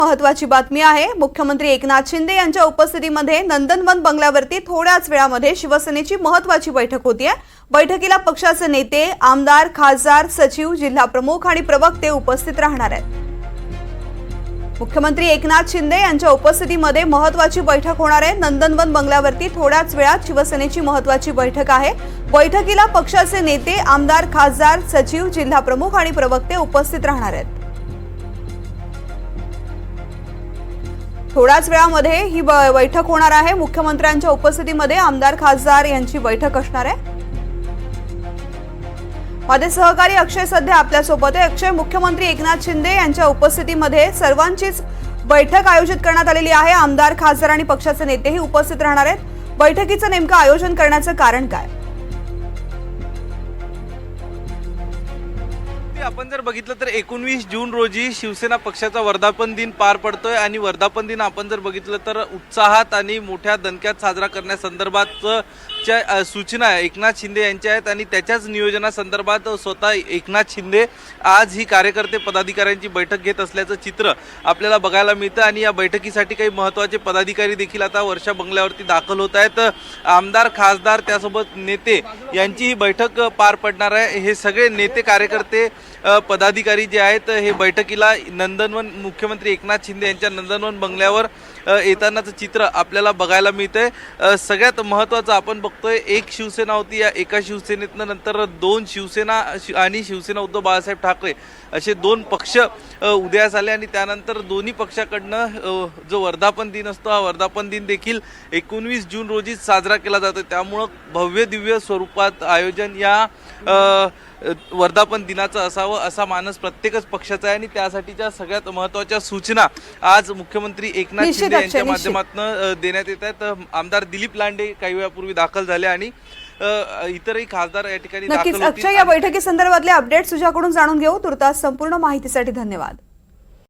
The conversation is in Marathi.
महत्वाची बातमी आहे। मुख्यमंत्री एकनाथ शिंदे यांच्या उपस्थितीमध्ये नंदनवन बंगल्यावरती थोड्याच वेळामध्ये शिवसेनेची महत्वाची बैठक होतीये। बैठकीला पक्षाचे नेते, आमदार, खासदार, सचिव, जिल्हा प्रमुख आणि प्रवक्ते उपस्थित राहणार आहेत। मुख्यमंत्री एकनाथ शिंदे यांच्या उपस्थितीमध्ये महत्वाची बैठक होणार आहे। नंदनवन बंगल्यावरती थोड्याच वेळात शिवसेनेची महत्वाची बैठक आहे। बैठकीला पक्षाचे नेते, आमदार, खासदार, सचिव, जिल्हा प्रमुख आणि प्रवक्ते उपस्थित राहणार आहेत। थोड्याच वेळामध्ये ही बैठक होणार आहे। मुख्यमंत्र्यांच्या उपस्थितीमध्ये आमदार, खासदार यांची बैठक असणार आहे। माझे सहकारी अक्षय सध्या आपल्या सोबत आहे। अक्षय, मुख्यमंत्री एकनाथ शिंदे यांच्या उपस्थितीमध्ये सर्वांचीच बैठक आयोजित करण्यात आलेली आहे। आमदार, खासदार आणि पक्षाचे नेतेही उपस्थित राहणार आहेत। बैठकीचं नेमकं आयोजन करण्याचं कारण काय? आपण जर बघितलं तर 19 जून रोजी शिवसेना पक्षाचा वर्धापन दिन पार पडतोय आणि वर्धापन दिन आपण जर बघितलं तर उत्साहात आणि मोठ्या दणक्यात साजरा करण्यासंदर्भात सूचना एकनाथ शिंदे यांच्या आहेत आणि त्याच्याच नियोजनासंदर्भात स्वतः एकनाथ शिंदे आज ही कार्यकर्ते पदाधिकाऱ्यांची बैठक घेत असल्याचं चित्र आपल्याला बघायला मिळतं आणि या बैठकीसाठी काही महत्त्वाचे पदाधिकारी देखील आता वर्षा बंगल्यावरती दाखल होत आहेत। आमदार, खासदार त्यासोबत नेते यांची ही बैठक पार पडणार आहे। हे सगळे नेते, कार्यकर्ते, पदाधिकारी जे आहेत हे बैठकीला नंदनवन मुख्यमंत्री एकनाथ शिंदे यांच्या नंदनवन बंगल्यावर येतानाचं चित्र आपल्याला बघायला मिळतंय। सगळ्यात महत्त्वाचं आपण बघतोय, एक शिवसेना होती, या एका शिवसेनेतनं नंतर दोन शिवसेना आणि शिवसेना उद्धव बाळासाहेब ठाकरे असे दोन पक्ष उदयास आले आणि त्यानंतर दोन्ही पक्षाकडनं जो वर्धापन दिन असतो हा वर्धापन दिन देखील 19 जून रोजी साजरा केला जातो। त्यामुळं भव्य दिव्य स्वरूपात आयोजन या वर्धापन दिनाचं असावं असा मानस प्रत्येकच पक्षाचा आहे आणि त्यासाठीच्या सगळ्यात महत्त्वाच्या सूचना आज मुख्यमंत्री एकनाथ शिंदे यांच्या माध्यमातून देण्यात येत आहेत। आमदार दिलीप लांडे काही वेळापूर्वी दाखल झाले आणि इतरही खासदार या ठिकाणी दाखल होतील। अक्षय, या बैठकीसंदर्भातले अपडेट्स तुझ्याकडून जाणून घेऊ। तुर्तास संपूर्ण माहितीसाठी धन्यवाद।